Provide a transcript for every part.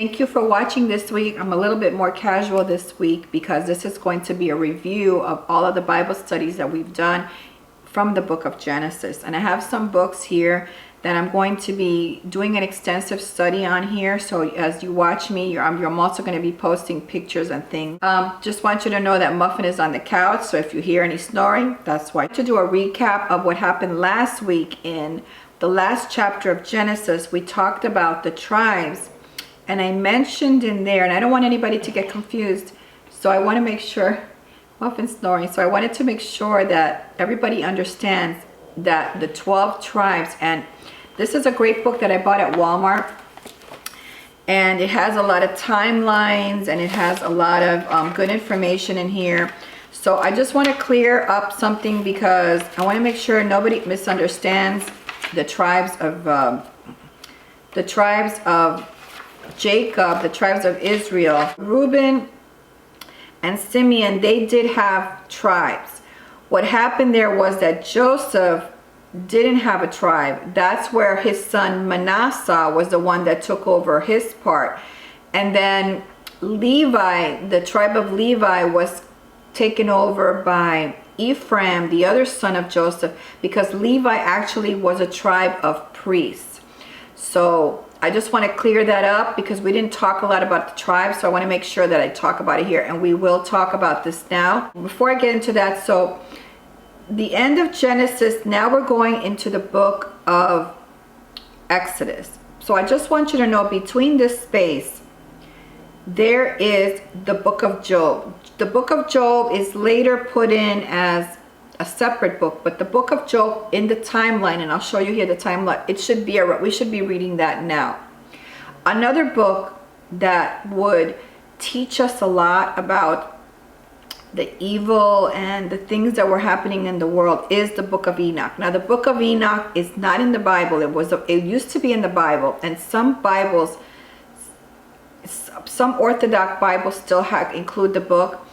Thank you for watching this week. I'm a little bit more casual this week because this is going to be a review of all of the Bible studies that we've done from the book of Genesis. And I have some books here that I'm going to be doing an extensive study on here. So as you watch me, I'm also going to be posting pictures and things. Just want you to know that Muffin is on the couch. So if you hear any snoring, that's why. To do a recap of what happened last week in the last chapter of Genesis, we talked about the tribes. And I mentioned in there, and I don't want anybody to get confused, so I want to make sure, Muffin's snoring, so I wanted to make sure that everybody understands that the 12 tribes, and this is a great book that I bought at Walmart, and it has a lot of timelines, and it has a lot of good information in here. So I just want to clear up something because I want to make sure nobody misunderstands the tribes of Jacob, the tribes of Israel. Reuben and Simeon, they did have tribes. What happened there was that Joseph didn't have a tribe. That's where his son Manasseh was the one that took over his part. And then Levi, the tribe of Levi, was taken over by Ephraim, the other son of Joseph, because Levi actually was a tribe of priests. So I just want to clear that up because we didn't talk a lot about the tribes, so I want to make sure that I talk about it here, and we will talk about this now. Before I get into that, so the end of Genesis, now we're going into the book of Exodus. So I just want you to know between this space, there is the book of Job. The book of Job is later put in as a separate book, but the book of Job in the timeline, and I'll show you here the timeline, it should be we should be reading that now. Another book that would teach us a lot about the evil and the things that were happening in the world is the book of Enoch. Now the book of Enoch is not in the Bible. It used to be in the Bible, and some Bibles, some Orthodox Bibles still include the book.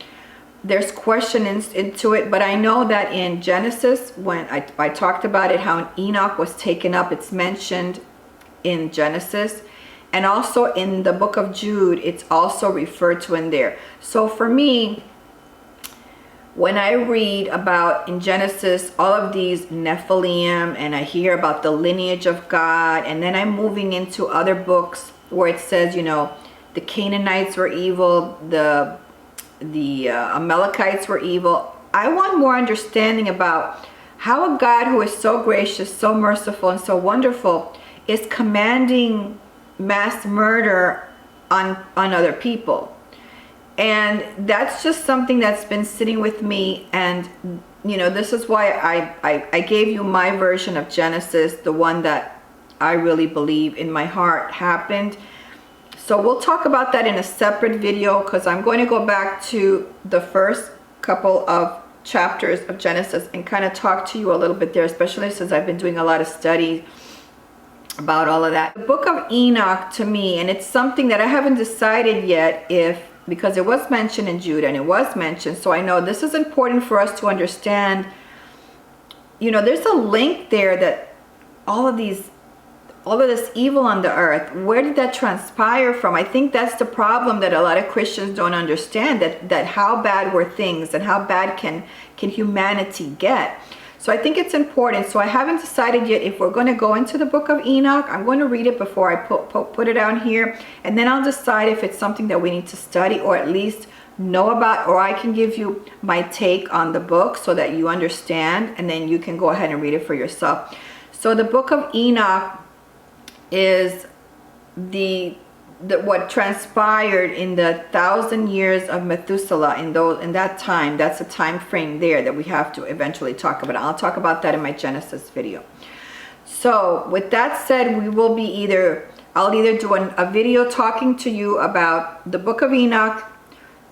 There's questions into it, but I know that in Genesis, when I talked about it, how Enoch was taken up, it's mentioned in Genesis, and also in the book of Jude, it's also referred to in there. So for me, when I read about in Genesis all of these Nephilim, and I hear about the lineage of God, and then I'm moving into other books where it says, you know, the Canaanites were evil, the Amalekites were evil. I want more understanding about how a God who is so gracious, so merciful, and so wonderful is commanding mass murder on other people. And that's just something that's been sitting with me. And you know, this is why I gave you my version of Genesis, the one that I really believe in my heart happened. So we'll talk about that in a separate video because I'm going to go back to the first couple of chapters of Genesis and kind of talk to you a little bit there, especially since I've been doing a lot of studies about all of that. The book of Enoch, to me, and it's something that I haven't decided yet because it was mentioned in Jude, and it was mentioned, so I know this is important for us to understand. You know, there's a link there that all of this evil on the earth, where did that transpire from? I think that's the problem that a lot of Christians don't understand, that how bad were things and how bad can humanity get. So I think it's important. So I haven't decided yet if we're going to go into the book of Enoch. I'm going to read it before I put it down here, and then I'll decide if it's something that we need to study or at least know about, or I can give you my take on the book so that you understand, and then you can go ahead and read it for yourself. So the book of Enoch is what transpired in the 1,000 years of Methuselah. In that time, that's a time frame there that we have to eventually talk about. I'll talk about that in my Genesis video. So with that said, I'll either do a video talking to you about the book of Enoch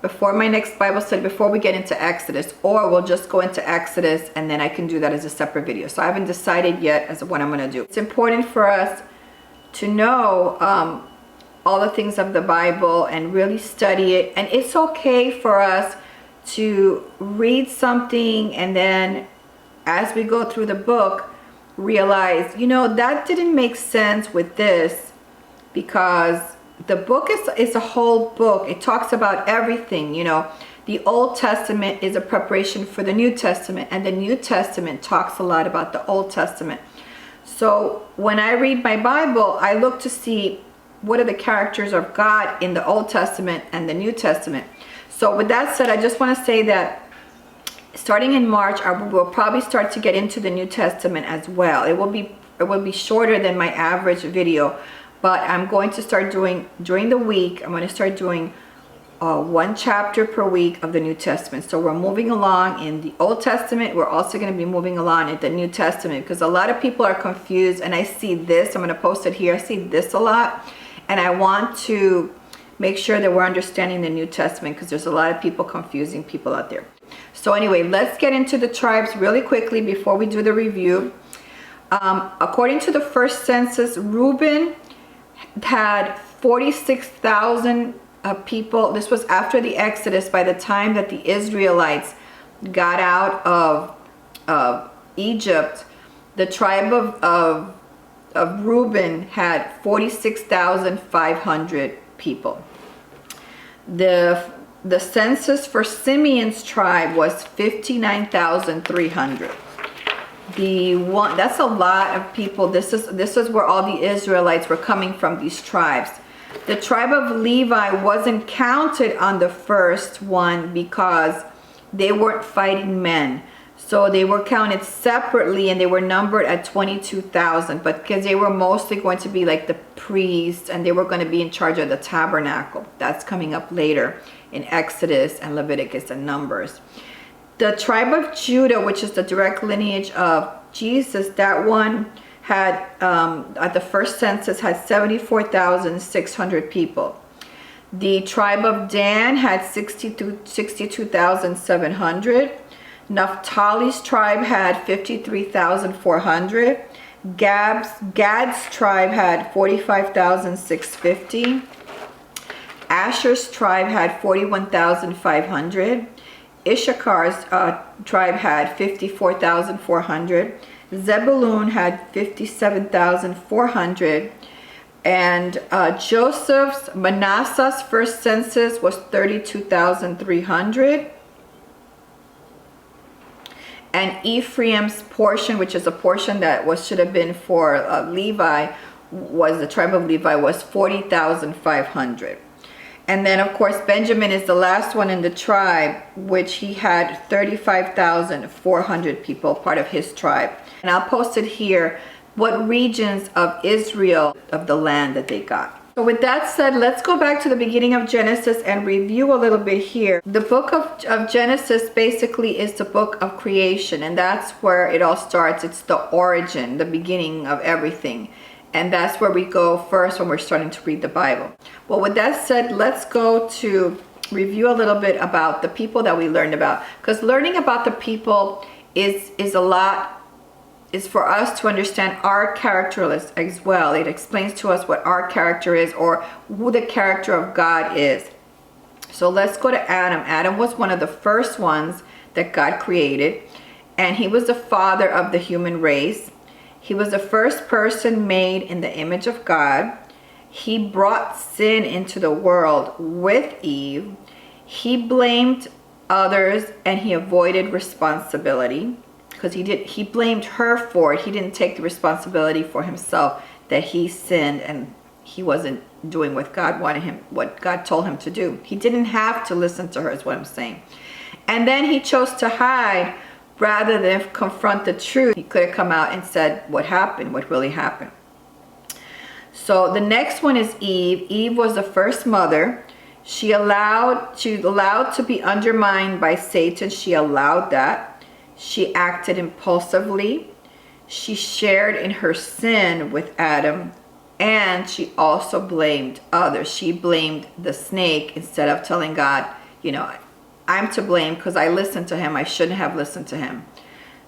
before my next Bible study, before we get into Exodus, or we'll just go into Exodus and then I can do that as a separate video. So I haven't decided yet as to what I'm going to do. It's important for us to know all the things of the Bible and really study it. And it's okay for us to read something and then as we go through the book, realize, you know, that didn't make sense with this because the book is a whole book. It talks about everything, you know. The Old Testament is a preparation for the New Testament, and the New Testament talks a lot about the Old Testament. So when I read my Bible, I look to see what are the characters of God in the Old Testament and the New Testament. So with that said, I just want to say that starting in March, I will probably start to get into the New Testament as well. It will be shorter than my average video, but I'm going to start doing, during the week, I'm going to start doing one chapter per week of the New Testament. So we're moving along in the Old Testament. We're also going to be moving along in the New Testament, because a lot of people are confused, and I see this, I'm going to post it here, I see this a lot, and I want to make sure that we're understanding the New Testament, because there's a lot of people confusing people out there. So anyway, let's get into the tribes really quickly before we do the review. According to the first census, Reuben had 46,000 people. This was after the Exodus, by the time that the Israelites got out of Egypt. The tribe of Reuben had 46,500 people. The census for Simeon's tribe was 59,300. That's a lot of people. This is where all the Israelites were coming from, these tribes. The tribe of Levi wasn't counted on the first one because they weren't fighting men. So they were counted separately, and they were numbered at 22,000, but because they were mostly going to be like the priests, and they were going to be in charge of the tabernacle. That's coming up later in Exodus and Leviticus and Numbers. The tribe of Judah, which is the direct lineage of Jesus, that one had, at the first census, had 74,600 people. The tribe of Dan had 62,700. Naphtali's tribe had 53,400. Gad's tribe had 45,650. Asher's tribe had 41,500. Issachar's tribe had 54,400. Zebulun had 57,400. And Manasseh's first census was 32,300. And Ephraim's portion, which is a portion that should have been for Levi, the tribe of Levi, was 40,500. And then, of course, Benjamin is the last one in the tribe, which he had 35,400 people, part of his tribe. And I'll post it here, what regions of Israel, of the land that they got. So with that said, let's go back to the beginning of Genesis and review a little bit here. The book of Genesis basically is the book of creation, and that's where it all starts. It's the origin, the beginning of everything. And that's where we go first when we're starting to read the Bible. Well, with that said, let's go to review a little bit about the people that we learned about. Because learning about the people is for us to understand our character as well. It explains to us what our character is, or who the character of God is. So let's go to Adam. Adam was one of the first ones that God created, and he was the father of the human race. He was the first person made in the image of God. He brought sin into the world with Eve. He blamed others, and he avoided responsibility, because he blamed her for it. He didn't take the responsibility for himself, that he sinned and he wasn't doing what God told him to do. He didn't have to listen to her, is what I'm saying. And then he chose to hide rather than confront the truth. He could have come out and said what happened, what really happened. So the next one is Eve. Eve was the first mother. She was allowed to be undermined by Satan. She allowed that. She acted impulsively. She shared in her sin with Adam, and she also blamed others. She blamed the snake instead of telling God, I'm to blame because I listened to him. I shouldn't have listened to him.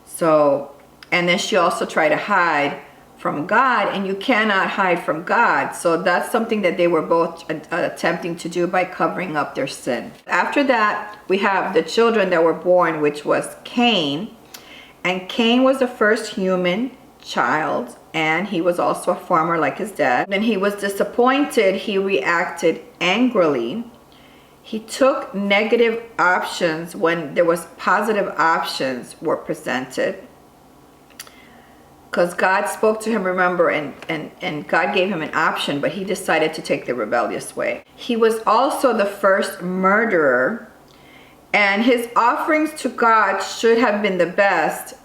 So, and then she also tried to hide from God, and you cannot hide from God. So that's something that they were both attempting to do by covering up their sin. After that, we have the children that were born, which was Cain. And Cain was the first human. child, and he was also a farmer like his dad. Then he was disappointed. He reacted angrily. He took negative options when there was positive options were presented. Because God spoke to him, remember, and God gave him an option, but he decided to take the rebellious way. He was also the first murderer, and his offerings to God should have been the best,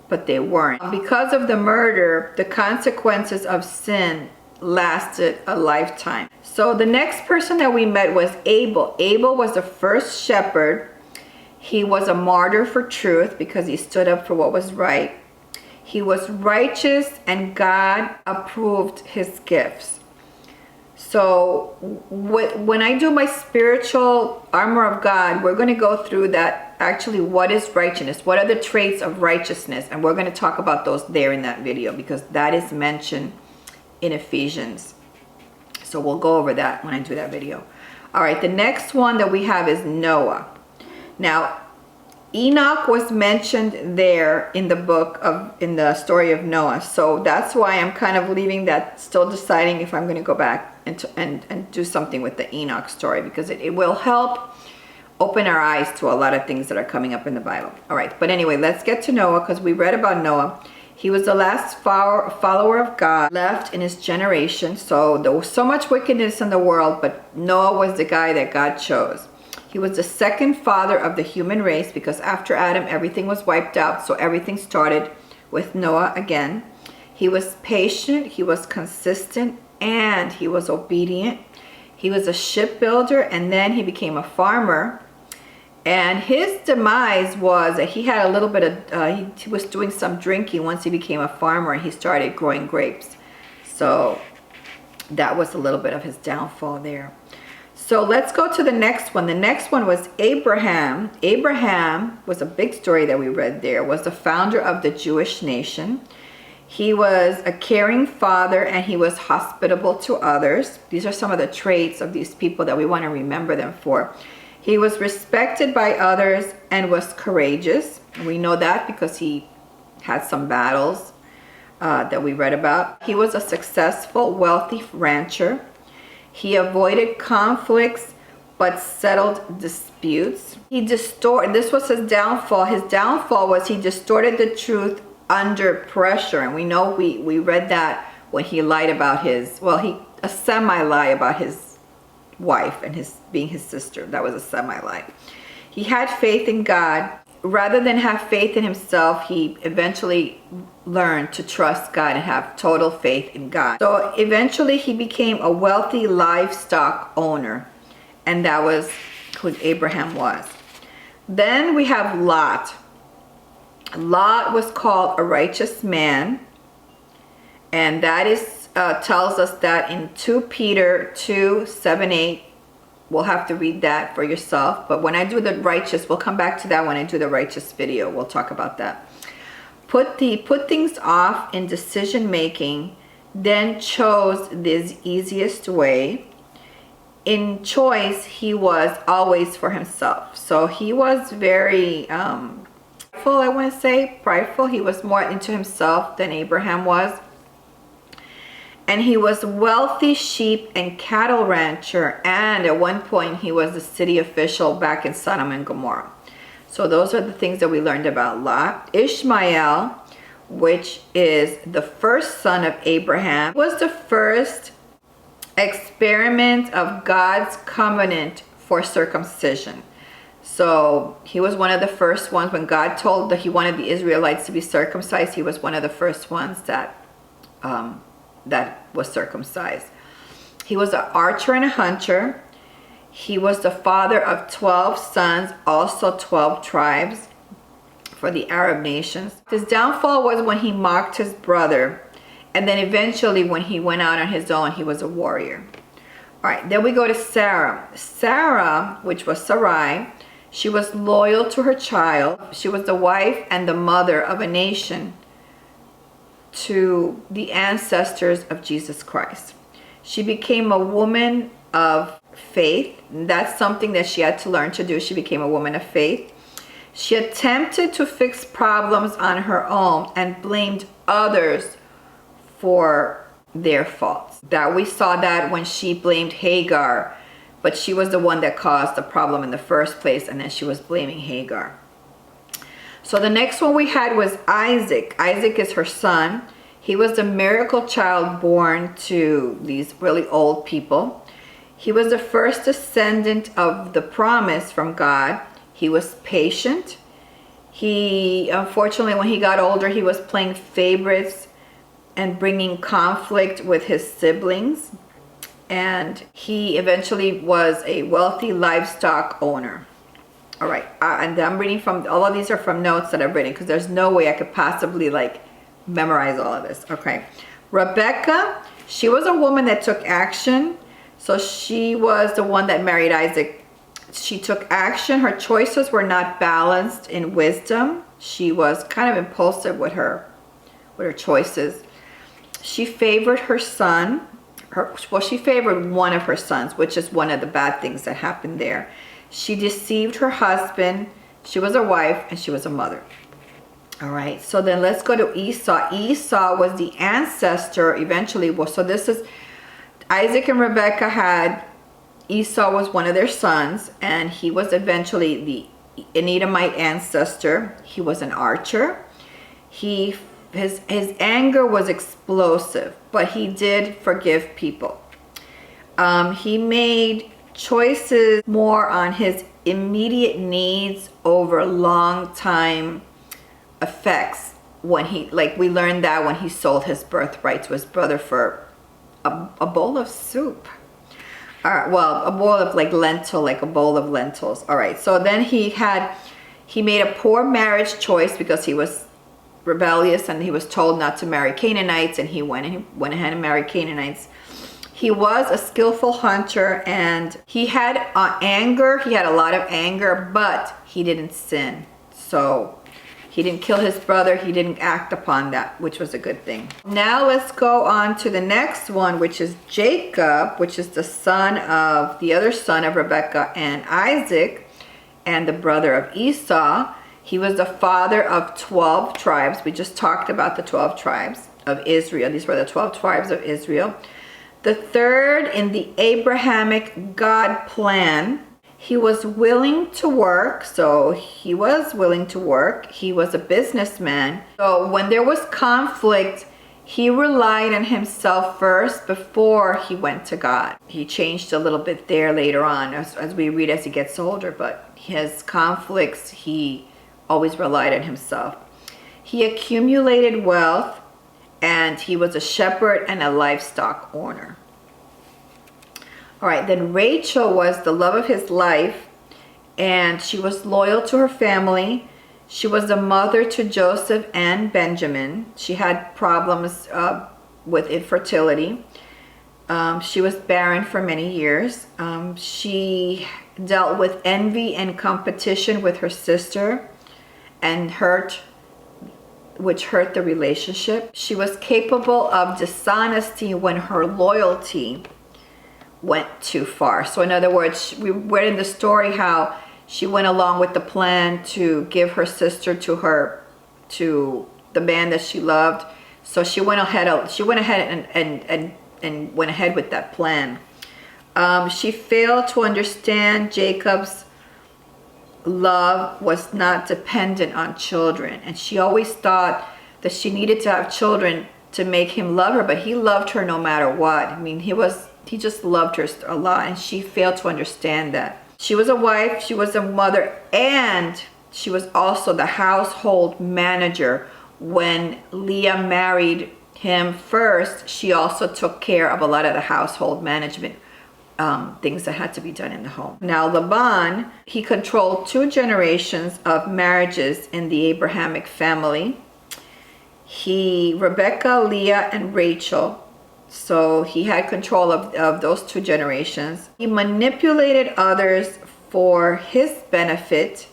but they weren't. Because of the murder, the consequences of sin lasted a lifetime. So the next person that we met was Abel. Abel was the first shepherd. He was a martyr for truth because he stood up for what was right. He was righteous, and God approved his gifts. So when I do my spiritual armor of God, we're going to go through that. Actually, what is righteousness? What are the traits of righteousness? And we're going to talk about those there in that video, because that is mentioned in Ephesians. So we'll go over that when I do that video. All right, the next one that we have is Noah. Now, Enoch was mentioned there in the story of Noah. So that's why I'm kind of leaving that, still deciding if I'm going to go back and do something with the Enoch story, because it will help open our eyes to a lot of things that are coming up in the Bible. All right, but anyway, let's get to Noah, because we read about Noah. He was the last follower of God left in his generation. So there was so much wickedness in the world, but Noah was the guy that God chose. He was the second father of the human race, because after Adam, everything was wiped out. So everything started with Noah again. He was patient, he was consistent, and he was obedient. He was a shipbuilder, and then he became a farmer. And his demise was that he had a little bit of, he was doing some drinking once he became a farmer, and he started growing grapes. So that was a little bit of his downfall there. So let's go to the next one. The next one was Abraham. Abraham was a big story that we read there, was the founder of the Jewish nation. He was a caring father, and he was hospitable to others. These are some of the traits of these people that we want to remember them for. He was respected by others and was courageous. We know that because he had some battles that we read about. He was a successful, wealthy rancher. He avoided conflicts but settled disputes. This was his downfall. His downfall was he distorted the truth under pressure. And we know we read that when he lied about a semi-lie about his wife and being his sister. That was a semi-lie. He had faith in God. Rather than have faith in himself, he eventually learned to trust God and have total faith in God. So eventually he became a wealthy livestock owner, and that was who Abraham was. Then we have Lot. Lot was called a righteous man, and that is tells us that in 2 Peter 2:7-8. We'll have to read that for yourself. But when I do the righteous, we'll come back to that when I do the righteous video. We'll talk about that. Put things off in decision making, then chose this easiest way. In choice, he was always for himself. So he was very prideful, I want to say. Prideful. He was more into himself than Abraham was. And he was a wealthy sheep and cattle rancher, and at one point he was a city official back in Sodom and Gomorrah. So those are the things that we learned about Lot. Ishmael, which is the first son of Abraham, was the first experiment of God's covenant for circumcision. So he was one of the first ones. When God told that he wanted the Israelites to be circumcised, he was one of the first ones that was circumcised. He was an archer and a hunter. He was the father of 12 sons, also 12 tribes for the Arab nations. His downfall was when he mocked his brother, and then eventually when he went out on his own, he was a warrior. All right, then we go to Sarah. Sarah, which was Sarai, she was loyal to her child. She was the wife and the mother of a nation to the ancestors of Jesus Christ. She became a woman of faith. That's something that she had to learn to do. She became a woman of faith. She attempted to fix problems on her own and blamed others for their faults. That we saw that when she blamed Hagar, but she was the one that caused the problem in the first place, and then she was blaming Hagar. So the next one we had was Isaac. Isaac is her son. He was the miracle child born to these really old people. He was the first descendant of the promise from God. He was patient. He, unfortunately, when he got older, he was playing favorites and bringing conflict with his siblings. And he eventually was a wealthy livestock owner. All right, and I'm reading from, all of these are from notes that I've written because there's no way I could possibly memorize all of this. Okay, Rebecca, she was a woman that took action. So she was the one that married Isaac. She took action. Her choices were not balanced in wisdom. She was kind of impulsive with her choices. She favored her son. She favored one of her sons, which is one of the bad things that happened there. She deceived her husband. She was a wife and she was a mother. All right, so then let's go to Esau. Esau was the ancestor eventually. So this is Isaac and Rebecca had, Esau was one of their sons, and he was eventually the Edomite ancestor. He was an archer. His anger was explosive, but he did forgive people. He made choices more on his immediate needs over long time effects. When he, we learned that when he sold his birthright to his brother for a bowl of soup. Well, a bowl of a bowl of lentils. All right, so then he made a poor marriage choice because he was rebellious and he was told not to marry Canaanites, and he went ahead and married Canaanites. He was a skillful hunter, and he had anger. He had a lot of anger, but he didn't sin. So he didn't kill his brother. He didn't act upon that, which was a good thing. Now let's go on to the next one, which is Jacob, which is the other son of Rebekah and Isaac, and the brother of Esau. He was the father of 12 tribes. We just talked about the 12 tribes of Israel. These were the 12 tribes of Israel. The third in the Abrahamic God plan. He was willing to work, so he was willing to work. He was a businessman. So when there was conflict, he relied on himself first before he went to God. He changed a little bit there later on as we read as he gets older, but his conflicts, he always relied on himself. He accumulated wealth, and he was a shepherd and a livestock owner. All right, then Rachel was the love of his life, and she was loyal to her family. She was the mother to Joseph and Benjamin. She had problems with infertility. She was barren for many years. She dealt with envy and competition with her sister, and which hurt the relationship. She was capable of dishonesty when her loyalty went too far. So in other words, we read in the story how she went along with the plan to give her sister to the man that she loved. So she went ahead and went ahead with that plan. She failed to understand Jacob's love was not dependent on children, and she always thought that she needed to have children to make him love her, but he loved her no matter what. I mean, he just loved her a lot, and she failed to understand that. She was a wife, she was a mother, and she was also the household manager. When Leah married him first, she also took care of a lot of the household management things that had to be done in the home. Now Laban, he controlled 2 generations of marriages in the Abrahamic family. Rebecca, Leah, and Rachel. So he had control of those 2 generations. He manipulated others for his benefit.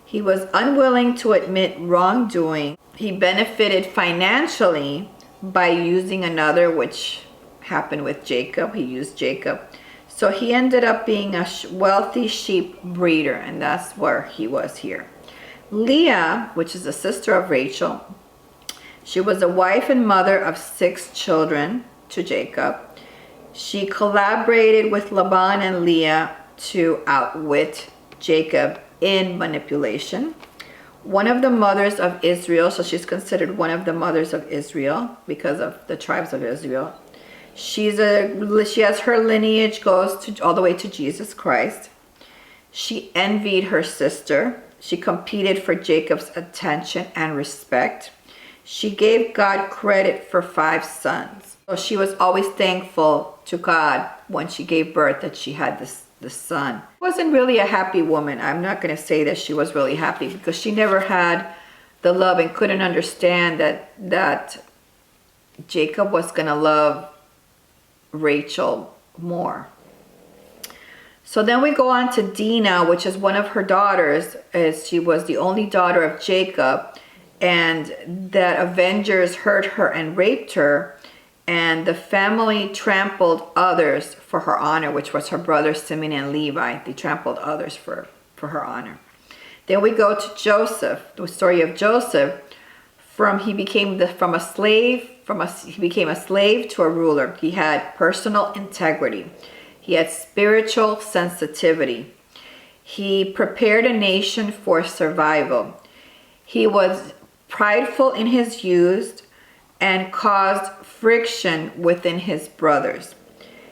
He was unwilling to admit wrongdoing. He benefited financially by using another, which happened with Jacob. He used Jacob. So he ended up being a wealthy sheep breeder, and that's where he was here. Leah, which is the sister of Rachel, She was a wife and mother of 6 children to Jacob. She collaborated with Laban and Leah to outwit Jacob in manipulation. One of the mothers of Israel, so she's considered one of the mothers of Israel because of the tribes of Israel. She has her lineage goes all the way to Jesus Christ. She envied her sister. She competed for Jacob's attention and respect. She gave God credit for 5 sons. So she was always thankful to God when she gave birth that she had this son. Wasn't really a happy woman. I'm not going to say that she was really happy because she never had the love and couldn't understand that Jacob was going to love Rachel more. So then we go on to Dinah, which is one of her daughters, as she was the only daughter of Jacob, and that avengers hurt her and raped her, and the family trampled others for her honor, which was her brothers Simeon and Levi. They trampled others for her honor. Then we go to Joseph, the story of Joseph. He became a slave to a ruler. He had personal integrity. He had spiritual sensitivity. He prepared a nation for survival. He was prideful in his youth and caused friction within his brothers.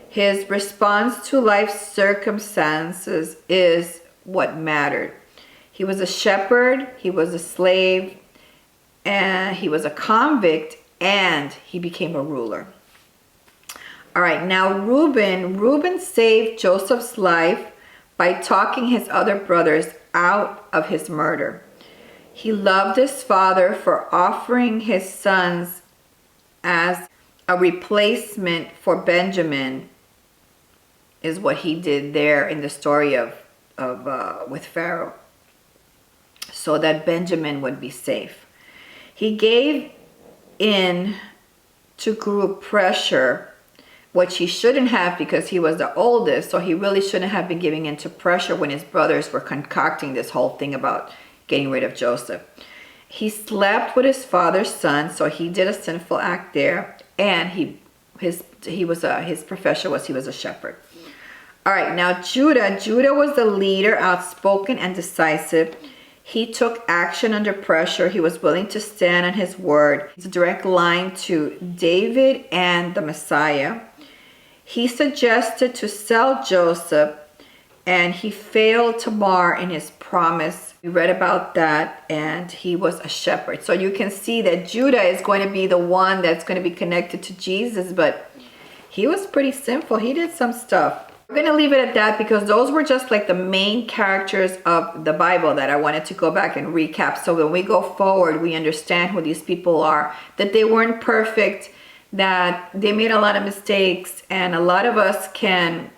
His response to life's circumstances is what mattered. He was a shepherd, he was a slave, and he was a convict, and he became a ruler. All right, now Reuben saved Joseph's life by talking his other brothers out of his murder. He loved his father for offering his sons as a replacement for Benjamin, is what he did there in the story with Pharaoh, so that Benjamin would be safe. He gave in to group pressure, which he shouldn't have because he was the oldest, so he really shouldn't have been giving in to pressure when his brothers were concocting this whole thing about getting rid of Joseph. He slept with his father's son, so he did a sinful act there, and his profession was he was a shepherd. All right, now Judah was the leader, outspoken and decisive. He took action under pressure. He was willing to stand on his word. It's a direct line to David and the Messiah. He suggested to sell Joseph, and he failed Tamar in his promise. We read about that, and he was a shepherd. So you can see that Judah is going to be the one that's going to be connected to Jesus, but he was pretty sinful. He did some stuff. We're going to leave it at that because those were just like the main characters of the Bible that I wanted to go back and recap. So when we go forward, we understand who these people are, that they weren't perfect, that they made a lot of mistakes, and a lot of us can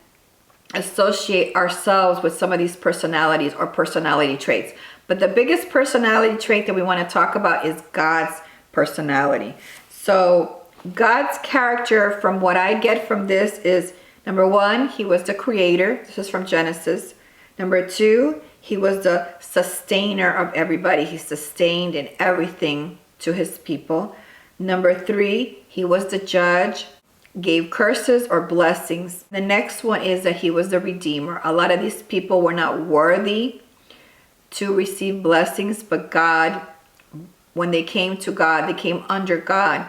associate ourselves with some of these personalities or personality traits. But the biggest personality trait that we want to talk about is God's personality. So God's character, from what I get from this, is number 1, he was the creator. This is from Genesis. Number 2, he was the sustainer of everybody. He sustained in everything to his people. Number 3, he was the judge, gave curses or blessings. The next one is that he was the redeemer. A lot of these people were not worthy to receive blessings, but God, when they came to God, they came under God.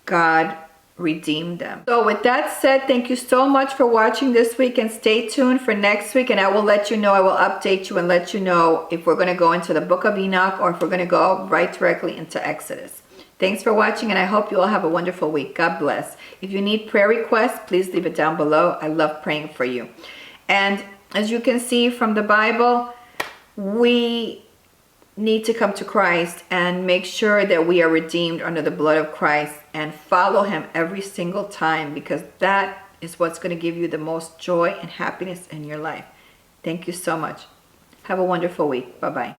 God redeemed them. So with that said, thank you so much for watching this week, and stay tuned for next week, and I will let you know, I will update you and let you know if we're going to go into the Book of Enoch or if we're going to go right directly into Exodus. Thanks for watching, and I hope you all have a wonderful week. God bless. If you need prayer requests, please leave it down below. I love praying for you. And as you can see from the Bible, we need to come to Christ and make sure that we are redeemed under the blood of Christ and follow him every single time, because that is what's going to give you the most joy and happiness in your life. Thank you so much. Have a wonderful week. Bye-bye.